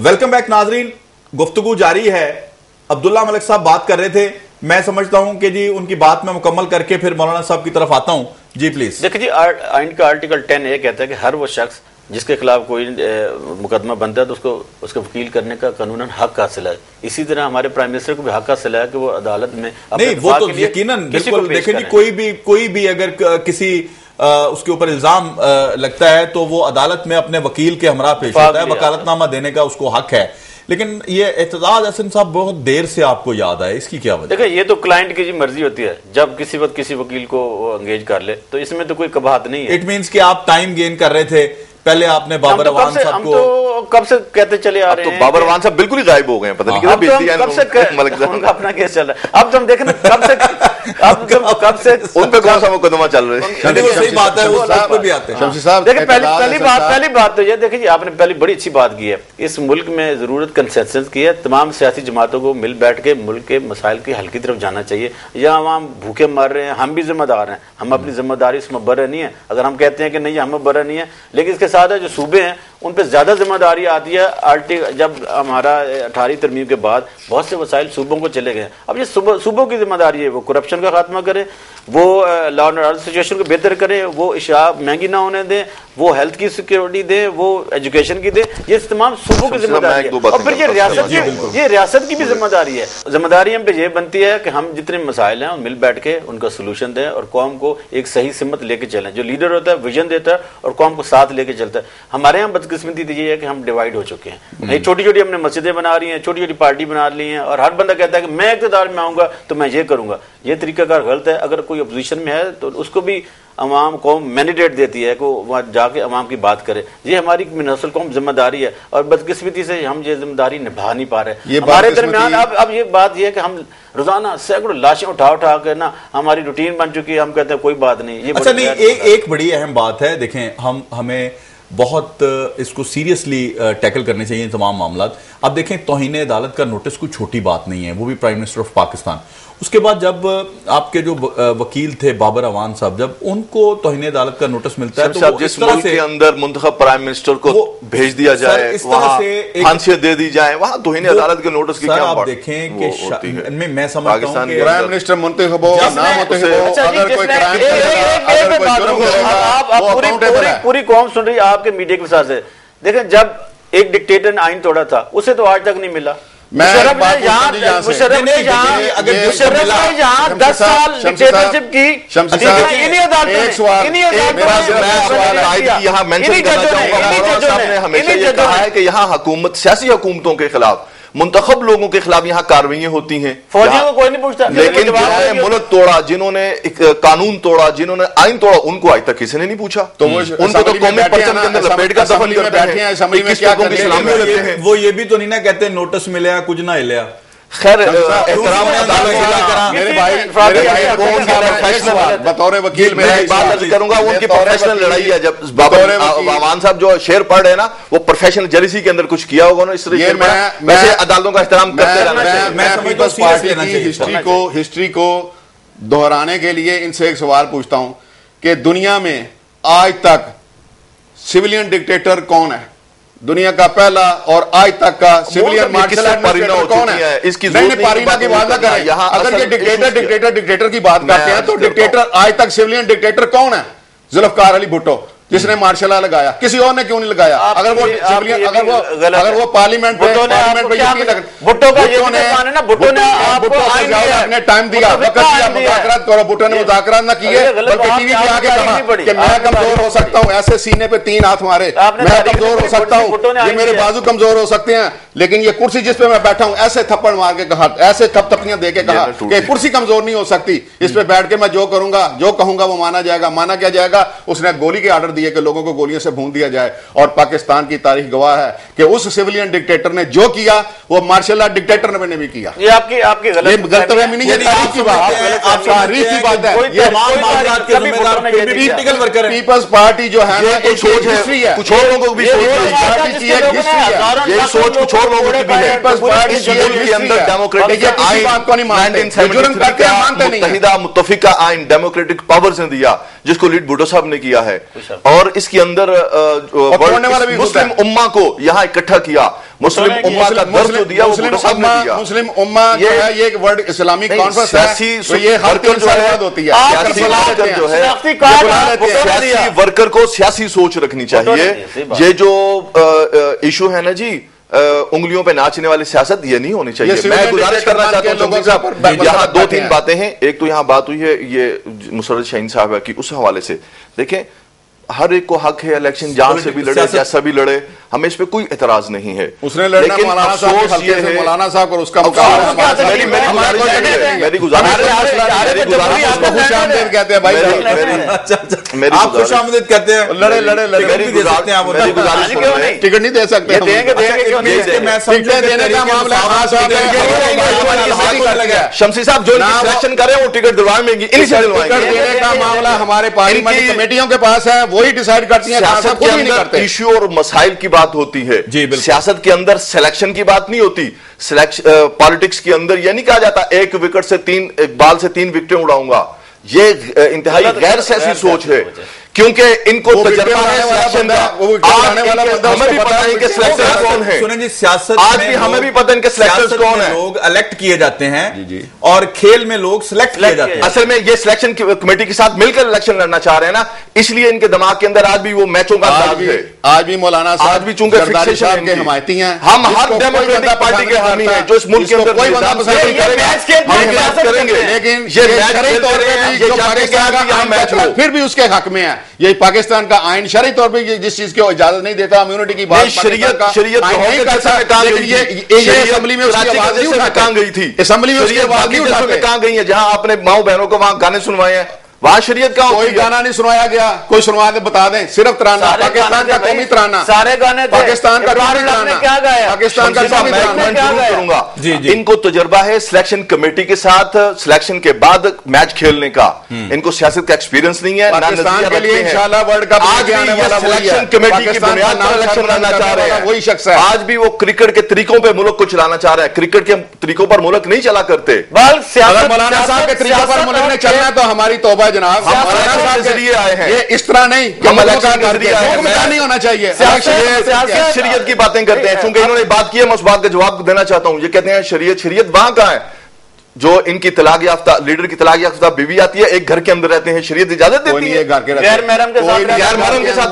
Welcome back ناظرین، گفتگو جاری ہے۔ عبداللہ ملک صاحب بات کر رہے تھے، میں سمجھتا ہوں کہ جی ان کی بات میں مکمل کر کے پھر مولانا صاحب کی طرف آتا ہوں۔ جی پلیز دیکھیں جی، آئین کا آرٹیکل 10 یہ کہتا ہے کہ ہر وہ شخص جس کے خلاف کوئی مقدمہ بنتا ہے تو اس کو وکیل کرنے کا قانوناً حق حاصل ہے۔ اسی طرح ہمارے پرائم منسٹر کو بھی حق حاصل ہے کہ وہ عدالت میں نہیں، وہ تو یقیناً بالکل دیکھیں جی، کوئی بھی اگر کسی اس کے اوپر الزام لگتا ہے تو وہ عدالت میں اپنے وکیل کے ہمراہ پیش ہوتا ہے، وکالت نامہ دینے کا اس کو حق ہے۔ لیکن یہ اعتزاز احسن صاحب بہت دیر سے آپ کو یاد آئے، اس کی کیا وجہ؟ دیکھیں یہ تو کلائنٹ کی مرضی ہوتی ہے، جب کسی وقت کسی وکیل کو انگیج کر لے تو اس میں تو کوئی قباحت نہیں ہے۔ اٹ مینس کہ آپ ٹائم گین کر رہے تھے، پہلے آپ نے بابر اعوان صاحب کو، ہم تو کب سے کہتے چلے آ رہے ہیں، بابر اعوان صاحب بالکل ہی غائب ہو گئے ہیں، پتہ نہیں کب سے ان کا اپنا کیس چل رہا ہے۔ اب تم دیکھیں کب سے ان پہ کون سا مقدمہ چل رہا ہے؟ صحیح بات ہے، وہ سب پہ بھی آتے ہیں۔ شمسی صاحب دیکھیں پہلی بات تو یہ دیکھیں جی، آپ نے پہلی بڑی اچھی بات کی ہے، اس ملک میں ضرورت کنسنسس کی ہے، تمام سیاسی جماعتوں کو مل بیٹھ کے ملک کے مسائل کی حل کی طرف جانا چاہیے۔ یا عوام بھوکے مر رہے ہیں، ہم بھی ذمہ دار ہیں، ہم اپنی ذمہ داری اس میں برے نہیں ہیں۔ اگر ہم کہتے ہیں کہ نہیں ہم برے نہیں ہیں، لیکن اس کے ساتھ جو صوبے ہیں ان پہ زیادہ ذمہ داری آتی ہے۔ جب ہمارا 18 ترمیم کے بعد بہت سے وسائل صوبوں کو چلے گئے، اب یہ صوبوں کی ذمہ داری ہے، وہ کرپشن کا خاتمہ کرے، وہ لا اینڈ آرڈر سچویشن کو بہتر کرے، وہ اشیاء مہنگی نہ ہونے دیں، وہ ہیلتھ کی سیکورٹی دیں، وہ ایجوکیشن کی دیں۔ یہ تمام صوبوں کی ذمہ داری ہے، اور پھر یہ ریاست کی بھی ذمہ داری ہے۔ ذمہ داری ہم پہ یہ بنتی ہے کہ ہم جتنے مسائل ہیں مل بیٹھ کے ان کا سولوشن دیں اور قوم کو ایک صحیح سمت لے کے چلیں۔ جو لیڈر ہوتا ہے ویژن دیتا ہے اور قوم کو ساتھ لے کے چلتا ہے۔ ہمارے یہاں بدقسمتی یہ ہے کہ ہم ڈیوائیڈ ہو چکے ہیں، چھوٹی چھوٹی ہم نے مسجدیں بنا رہی ہیں، چھوٹی چھوٹی پارٹی بنا لی ہیں، اور ہر بندہ کہتا ہے کہ میں اقتدار میں آؤں گا تو میں یہ کروں گا۔ یہ طریقہ کار غلط ہے۔ اگر کوئی اپوزیشن میں ہے تو اس کو بھی عوام قوم مینڈیٹ دیتی ہے کہ وہ وہاں جا کے عوام کی بات کرے۔ یہ ہماری منحصر قوم ذمہ داری ہے، اور بدقسمتی سے ہم یہ ذمہ داری نبھا نہیں پا رہے۔ ہمارے درمیان اب یہ بات یہ ہے کہ ہم روزانہ سینکڑوں لاشیں اٹھا کے نا ہماری روٹین بن چکی ہے، ہم کہتے ہیں کوئی بات نہیں۔ یہ اچھا نہیں، ایک بڑی اہم بات ہے، دیکھیں ہمیں بہت اس کو سیریسلی ٹیکل کرنے چاہیے تمام معاملات۔ اب دیکھیں توہین عدالت کا نوٹس کوئی چھوٹی بات نہیں ہے، وہ بھی پرائم منسٹر آف پاکستان۔ اس کے بعد جب آپ کے جو وکیل تھے بابر اعوان صاحب، جب ان کو توہین عدالت کا نوٹس ملتا ہے تو جس ملک کے اندر منتخب پرائم منسٹر کو بھیج دیا جائے، وہاں پھانسیاں دے دی جائیں، وہاں توہین عدالت کے نوٹس کی کیا بات؟ دیکھیں کہ میں سمجھتا ہوں کہ پرائم منسٹر منتخب ہو نہ منتخب ہو، اگر کوئی کرائم کرے گا، اگر کوئی جرم کرے گا، وہ اکاؤنٹیبل ہے۔ پوری قوم سن رہی ہے آپ کے میڈیا کے ساتھ سے۔ دیکھیں جب ایک ڈکٹیٹر نے آئین توڑا تھا، اسے تو آج تک نہیں ملا۔ مشرف نے یہاں 10 سال ڈکٹیٹرشپ کی، یہاں مینشن کرنا چاہوں گا، مولانا صاحب نے ہمیشہ یہ کہا ہے کہ یہاں حکومت سیاسی حکومتوں کے خلاف، منتخب لوگوں کے خلاف یہاں کارروائیاں ہوتی ہیں، فوجیوں کو کوئی نہیں پوچھتا۔ لیکن جنہوں نے ملک توڑا، جنہوں نے قانون توڑا، جنہوں نے آئین توڑا، ان کو آج تک کسی نے نہیں پوچھا۔ ان کو تو قومی پرچم کے اندر لپیٹ کر دفن کرتے ہیں۔ وہ یہ بھی تو نہیں نہ کہتے نوٹس ملیا کچھ نہ ہلیا۔ خیر بطور وکیل میں ایک بات عرض کروں گا، وہ ان کی پروفیشنل لڑائی ہے۔ جب بابر اعوان صاحب جو شعر پڑھ رہے ہیں نا، وہ پروفیشنل جیلسی کے اندر کچھ کیا ہوگا نا، اس طرح ویسے عدالتوں کا احترام کرتے رہنا چاہیے۔ ہسٹری کو دہرانے کے لیے ان سے ایک سوال پوچھتا ہوں کہ دنیا میں آج تک سویلین ڈکٹیٹر کون ہے؟ دنیا کا پہلا اور آج تک کا سویلین مارشل ایڈمنسٹریٹر کون ہے؟ نہیں، پارینا کی بات نہ کریں۔ اگر یہ ڈکٹیٹر کی بات کرتے ہیں تو ڈکٹیٹر آج تک سویلین ڈکٹیٹر کون ہے؟ ذوالفقار علی بھٹو، جس نے مارشل لا لگایا، کسی اور نے کیوں نہیں لگایا؟ اگر وہ پارلیمنٹ پہ بھٹو نے اپنے ٹائم دیا، وقت دیا، مذاکرات کرو، بھٹو نے مذاکرات نہ کیے، بلکہ ٹی وی پہ آ کے کہا کہ میں کمزور ہو سکتا ہوں، ایسے سینے پہ 3 ہاتھ مارے، میں کمزور ہو سکتا ہوں، یہ میرے بازو کمزور ہو سکتے ہیں، لیکن یہ کرسی جس پہ میں بیٹھا ہوں ایسے تھپڑ مار کے کہا، ایسے تھپڑیاں دے کے کہا کہ کرسی کمزور نہیں ہو سکتی، اس پہ بیٹھ کے میں جو کروں گا، جو کہوں گا وہ مانا جائے گا۔ مانا کیا جائے گا؟ اس نے گولی کے آرڈر دی ہے کہ لوگوں کو گولیوں سے بھون دیا جائے. اور پاکستان کی تاریخ گواہ ہے کہ اس سیولین ڈکٹیٹر نے جو کیا وہ مارشل آرٹ ڈکٹیٹر نے بھی کیا. یہ آپ کی غلط فہمی نہیں ہے, تاریخ کی بات ہے, تاریخ کی بات ہے. پیپلز پارٹی جو ہے نا ایک سوچ ہے, کچھ اور لوگوں کو بھی پارٹی کی ایک ہسٹری ہے, یہ سوچ کچھ اور لوگوں کی بھی ہے. پیپلز پارٹی کی ایک کے اندر ڈیموکریٹک متحدہ متفقہ آئین ڈیموکریٹک پاورز نے دیا جس کو لیڈ بھٹو صاحب نے کیا ہے, اور اس کے اندر مسلم امہ کو یہاں اکٹھا کیا, مسلم امہ کا درد جو دیا وہ بھٹو صاحب نے دیا. مسلم امہ جو ہے یہ ایک ورلڈ اسلامی کانفرنس ہے, یہ ہر 3 سال بعد ہوتی ہے. سیاسی ورکر کو سیاسی سوچ رکھنی چاہیے. یہ جو ایشو ہے نا جی انگلیوں پہ ناچنے والی سیاست, یہ نہیں ہونی چاہیے. میں گزارش کرنا چاہتا ہوں صاحب, یہاں 2-3 باتیں ہیں. ایک تو یہاں بات ہوئی ہے یہ مسرت شاہین صاحب کی, اس حوالے سے دیکھیں ہر ایک کو حق ہے الیکشن جان سے بھی لڑے جیسا بھی لڑے, ہمیں اس پہ کوئی اعتراض نہیں ہے. اس نے لڑنا مولانا صاحب اور اس کا مقابلہ. میری گزارش کہتے ہیں بھائی, آپ خوش آمدید کہتے ہیں, لڑے لڑے ٹکٹ نہیں دے سکتے, ٹکٹ دینے کا معاملہ شمسی صاحب جو سلیکشن کرے وہ ٹکٹ دلوائیں گے, ٹکٹ دینے کا معاملہ ہمارے پارلیمنٹ کمیٹیوں کے پاس ہے, وہی ڈیسائیڈ کرتی ہیں. سیاست کے اندر ایشو اور مسائل کی بات ہوتی ہے, سیاست کے اندر سلیکشن کی بات نہیں ہوتی. پالیٹکس کے اندر یہ نہیں کہا جاتا ایک وکٹ سے 3 بال سے 3 وکٹیں اڑاؤں گا. یہ انتہائی غیر سیاسی سوچ ہے, کیونکہ ان کو تجربہ ہے سلیکشن کا. ہمیں بھی پتہ ہے کہ سلیکشن کون ہے, سنیں جی سیاست آج بھی ہمیں بھی پتہ ہے کہ سلیکشن کون ہے. لوگ الیکٹ کیے جاتے ہیں اور کھیل میں لوگ سلیکٹ کیے جاتے ہیں. اصل میں یہ سلیکشن کمیٹی کے ساتھ مل کر الیکشن لڑنا چاہ رہے ہیں نا, اس لیے ان کے دماغ کے اندر آج بھی وہ میچوں کا انداز ہے. آج بھی مولانا صاحب بھی چونکہ فکسیشن کے حمایتی ہیں, ہم ہر ڈیموکریٹک پارٹی کے حامی ہیں جو اس ملک کے اندر کوئی بندہ پسند نہیں کریں گے, لیکن یہ شرعی طور پہ جو پاکستان کا عام میچ ہو پھر بھی اس کے حق میں ہے. یہ پاکستان کا آئین شرعی طور پہ جس چیز کی اجازت نہیں دیتا, امیونٹی کی بات شریعت نہیں کرتا, لیکن یہ اسمبلی میں اس کی آواز نہیں اٹھائی گئی تھی. اسمبلی میں اس کی آواز نہیں اٹھائی کہاں گئی ہے, جہاں اپنے ماؤں بہنوں کو وہاں گانے سنوائے ہیں, وہاں شریعت کا کوئی گانا نہیں سنوایا گیا. کوئی سنوا دے بتا دیں, صرف ترانہ پاکستان کا قومی ترانہ, سارے گانے پاکستان کا قومی ترانہ, پاکستان کا قومی ترانہ کروں گا. ان کو تجربہ ہے سلیکشن کمیٹی کے ساتھ سلیکشن کے بعد میچ کھیلنے کا, ان کو سیاست کا ایکسپیرینس نہیں ہے. پاکستان کے لیے انشاءاللہ ورلڈ کپ آگے آنے والا سلیکشن کمیٹی کی بنیاد پر الیکشن لڑنا چاہ رہے ہیں, وہی شخص ہے. آج بھی وہ کرکٹ کے طریقوں پہ ملک کو چلانا چاہ رہے ہیں, کرکٹ کے طریقوں پر ملک نہیں چلا کرتے. اگر مولانا صاحب کے طریقوں پر ملک نے چلنا ہے تو ہماری توبہ جناب, ذریعے آئے ہیں. یہ اس طرح نہیں نہیں ہونا چاہیے. شریعت کی باتیں کرتے ہیں, چونکہ انہوں نے بات کی ہے, میں اس بات کا جواب دینا چاہتا ہوں. یہ کہتے ہیں شریعت وہاں کہاں ہے جو ان کی طلاق یافتہ لیڈر کی طلاق یافتہ بیوی آتی ہے, ایک گھر کے اندر رہتے ہیں, شریعت اجازت دیتی ہے غیر محرم کے ساتھ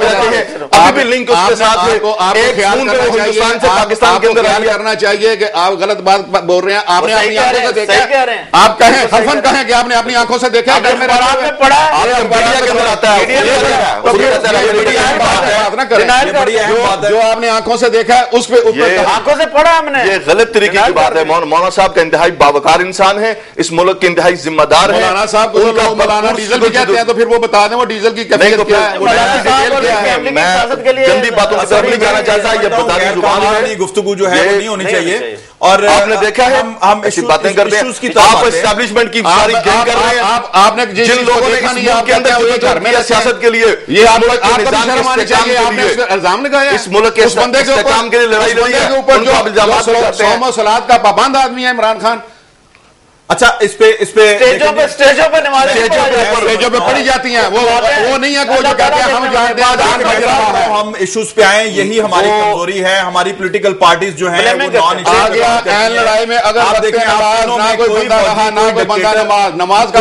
رہتے ہیں. ابھی بھی لنک اس کے ساتھ ہے. ایک خون پہ وہ ہندوستان سے پاکستان کے اندر کرنا چاہیے کہ آپ غلط بات بول رہے ہیں. آپ نے اپنی آنکھوں سے دیکھا ہے, آپ کہیں حرفن کہیں کہ آپ نے اپنی آنکھوں سے دیکھا ہے, جو آپ نے آنکھوں سے دیکھا ہے اس پہ آنکھوں سے پڑھا ہم نے. یہ غلط طریقے کی بات ہے. مولانا صاحب کا انتہائی باوقار انسان ہے, اس ملک کے انتہائی ذمہ دار ہے. مولانا صاحب کو لوگ مولانا ڈیزل بھی کہتے ہیں, تو پھر وہ بتا دیں وہ ڈیزل کی کیفیت کیا ہے. میں گندی باتوں کی طرف نہیں جانا چاہتا, یہ بتانے زبان ہے, گفتگو جو ہے وہ نہیں ہونی چاہیے. اور آپ نے دیکھا ہے ہم ایسی باتیں کرتے ہیں, آپ اسٹیبلشمنٹ کی ساری گیم کر رہے ہیں. آپ نے جن لوگوں نے اس ملک کے اندر گھر میں سیاست کے لیے یہ آپ کو شرم آنی چاہیے, آپ نے اس پہ الزام لگایا. اس ملک کے استحکام کے لیے لڑائی لڑی ہے, ان کو الزامات لگاتے ہیں. صوم و صلات کا پابند آدمی ہے عمران خان. اچھا اس پہ اسٹیجوں پہ نمازیں پڑھی جاتی ہیں, وہ نہیں ہے کہ وہ جو کہتے ہیں ہم جانتے ہیں. ہم ایشوز پہ آئیں, یہی ہماری کمزوری ہے. ہماری پولیٹیکل پارٹیز جو ہیں لڑائی میں اگر آپ دیکھیں نہ کوئی بندہ رہا نہ کوئی بندہ نماز کا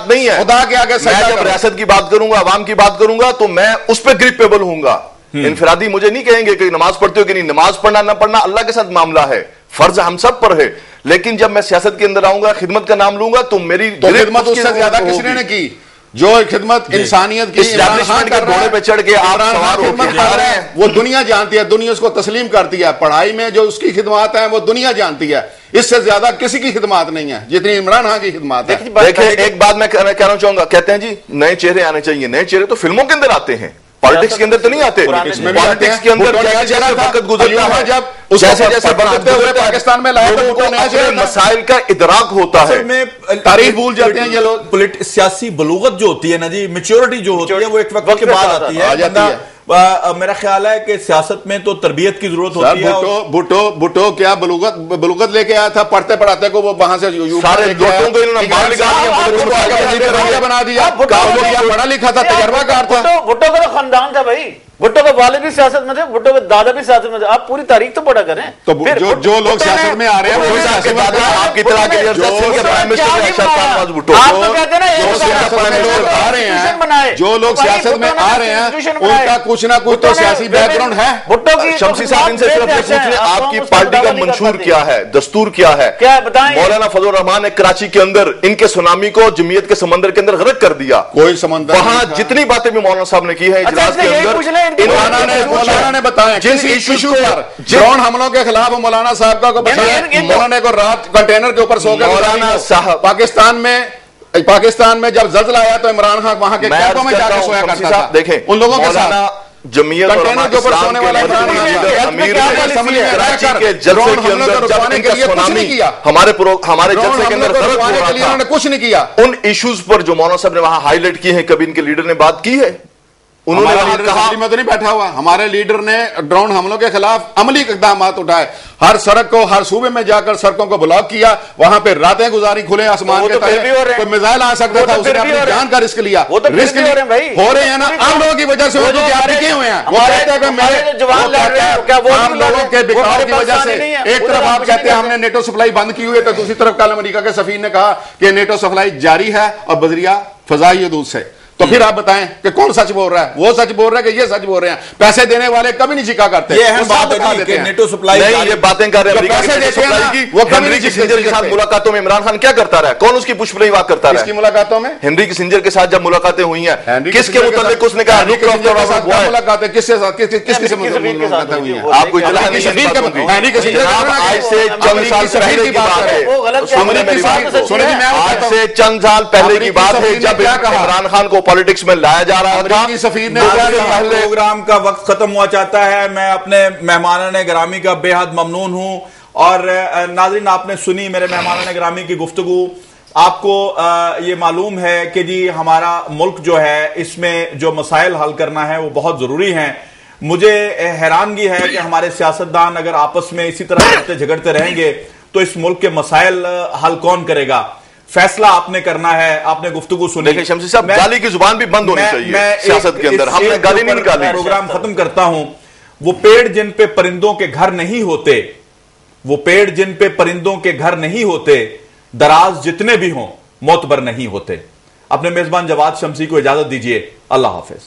نہیں ہے. خدا کے آگے میں جب ریاست کی بات کروں گا, عوام کی بات کروں گا, تو میں اس پہ گریپیبل ہوں گا. انفرادی مجھے نہیں کہیں گے کہ نماز پڑھتے ہو کہ نہیں. نماز پڑھنا نہ پڑھنا اللہ کے ساتھ معاملہ ہے, فرض ہم سب پر ہے. لیکن جب میں سیاست کے اندر آؤں گا, خدمت کا نام لوں گا, تو میری خدمت اس سے زیادہ کس نے کی. جو خدمت انسانیت کی اسٹیبلشمنٹ کے گھوڑے پہ چڑھ کے آپ سوار ہو کے جا رہے ہیں، وہ دنیا جانتی ہے، دنیا اس کو تسلیم کرتی ہے. پڑھائی میں جو اس کی خدمات ہیں وہ دنیا جانتی ہے. اس سے زیادہ کسی کی خدمات نہیں ہے جتنی عمران خان کی خدمات ہے. دیکھیں ایک بات میں کہنا چاہوں گا، کہتے ہیں جی نئے چہرے آنے چاہیے. نئے چہرے تو فلموں کے اندر آتے ہیں، پالیٹکس کے اندر تو نہیں آتے. پالیٹکس کے اندر جیسے وقت گزرتا ہے، جیسے جیسے بڑھتے ہوئے پاکستان میں مسائل کا ادراک ہوتا ہے، تاریخ بھول جاتے ہیں یہ لوگ. سیاسی بلوغت جو ہوتی ہے نا جی، میچورٹی جو ہوتی ہے وہ ایک وقت کے بعد آتی ہے. میرا خیال ہے کہ سیاست میں تو تربیت کی ضرورت ہوتی ہے. بھٹو کیا بلوغت لے کے آیا تھا، پڑھتے پڑھاتے کو وہ وہاں سے سارے لوٹوں کو انہوں نے بنا دیا. پڑھا لکھا تھا، تجربہ کار تھا. بھٹو کا تو خاندان تھا بھائی، بھٹو کے والد بھی سیاست میں تھے، بھٹو کے دادا بھی سیاست میں تھے. آپ پوری تاریخ تو پڑھا کریں. تو جو لوگ سیاست میں آ رہے ہیں آپ کی طرح کے جو لوگ سیاست میں آ رہے ہیں ان کا کچھ نہ کچھ تو سیاسی بیک گراؤنڈ ہے. شمسی صاحب ان سے صرف یہ پوچھ لیں آپ کی پارٹی کا منشور کیا ہے، دستور کیا ہے؟ مولانا فضل الرحمان نے کراچی کے اندر ان کے سونامی کو جمعیت کے سمندر کے اندر غرق کر دیا. کوئی سمندر وہاں جتنی باتیں بھی مولانا صاحب نے کی ہیں اجلاس کے اندر، مولانا نے بتایا جس ایشو پر ڈرون حملوں کے خلاف مولانا صاحب کا مولانا کو رات کنٹینر کے اوپر سو گئے. مولانا صاحب پاکستان میں جب زلزلہ آیا تو عمران خان وہاں کے کیمپوں میں جا کے سویا کرتا تھا. دیکھیں ان لوگوں کے ساتھ جمعیت اور اسلام کے امیر کے جلسے کے اندر جب ان کا سونامی ہمارے جلسے کے اندر غرق ہو رہا تھا، انہوں نے کچھ نہیں کیا. ان ایشوز پر جو مولانا صاحب نے وہاں ہائی لائٹ کی ہیں، کبھی ان کے لیڈر نے بات کی ہے؟ انہوں نے کہا میں تو نہیں بیٹھا ہوا، ہمارے لیڈر نے ڈرون حملوں کے خلاف عملی اقدامات اٹھائے. ہر سڑک کو، ہر صوبے میں جا کر سڑکوں کو بلاک کیا، وہاں پہ راتیں گزاری کھلے آسمان کے تلے. کوئی میزائل آ سکتا تھا، اس نے اپنی جان کا رسک لیا. رسک ہو رہے ہیں نا عام لوگوں کی وجہ سے. وہ جو رکے ہوئے ہیں وہ کہتے ہیں کہ میرے عام لوگوں کے بکاؤ کی وجہ سے. ایک طرف آپ کہتے ہیں ہم نے نیٹو سپلائی بند کی ہوئی ہے، تو دوسری طرف کل امریکہ کے سفیر نے کہا کہ نیٹو سپلائی جاری ہے اور بذریعہ فضائی حدود سے. تو پھر آپ بتائیں کہ کون سچ بول رہا ہے؟ وہ سچ بول رہا ہے کہ یہ سچ بول رہے ہیں؟ پیسے دینے والے کبھی نہیں چکا کرتے. یہ اہم بات ہے کہ نیٹو سپلائی نہیں، یہ باتیں کر رہے ہیں پیسے دیتے ہیں وہ ہنری کسنجر کے ساتھ ملاقاتوں میں عمران خان کیا کرتا رہا؟ کون اس کی پش پلائی بات کرتا رہا؟ کس کی ملاقاتوں میں؟ ہنری کسنجر کے ساتھ جب ملاقاتیں ہوئی ہیں کس کے متعلق اس نے کہا ملاقاتیں کس کے ساتھ کس سے ملاقاتیں ہوئی ہیں؟ آپ کو اطلاع نہیں ہے؟ آج سے چند سال پہلے کی بات ہے، آج سے چند سال پہلے کی بات ہے جب عمران خان کو پالیٹکس میں لایا جا رہا تھا. پروگرام کا وقت ختم ہوا چاہتا ہے. میں اپنے مہمانان گرامی کا بے حد ممنون ہوں. اور ناظرین آپ نے سنی میرے مہمانان گرامی کی گفتگو. آپ کو یہ معلوم ہے کہ جی ہمارا ملک جو ہے اس میں جو مسائل حل کرنا ہے وہ بہت ضروری ہیں. مجھے حیرانگی ہے کہ ہمارے سیاستدان اگر آپس میں اسی طرح لڑتے جھگڑتے رہیں گے تو اس ملک کے مسائل حل کون کرے گا؟ فیصلہ آپ نے کرنا ہے. آپ نے گفتگو سنی. دیکھیں شمسی صاحب گالی کی زبان بھی بند ہونی چاہیے سیاست کے اندر. ہم نے گالی نہیں نکالی. پروگرام ختم کرتا ہوں. وہ پیڑ جن پہ پرندوں کے گھر نہیں ہوتے، وہ پیڑ جن پہ پرندوں کے گھر نہیں ہوتے، دراز جتنے بھی ہوں معتبر نہیں ہوتے. اپنے میزبان جواد شمسی کو اجازت دیجیے. اللہ حافظ.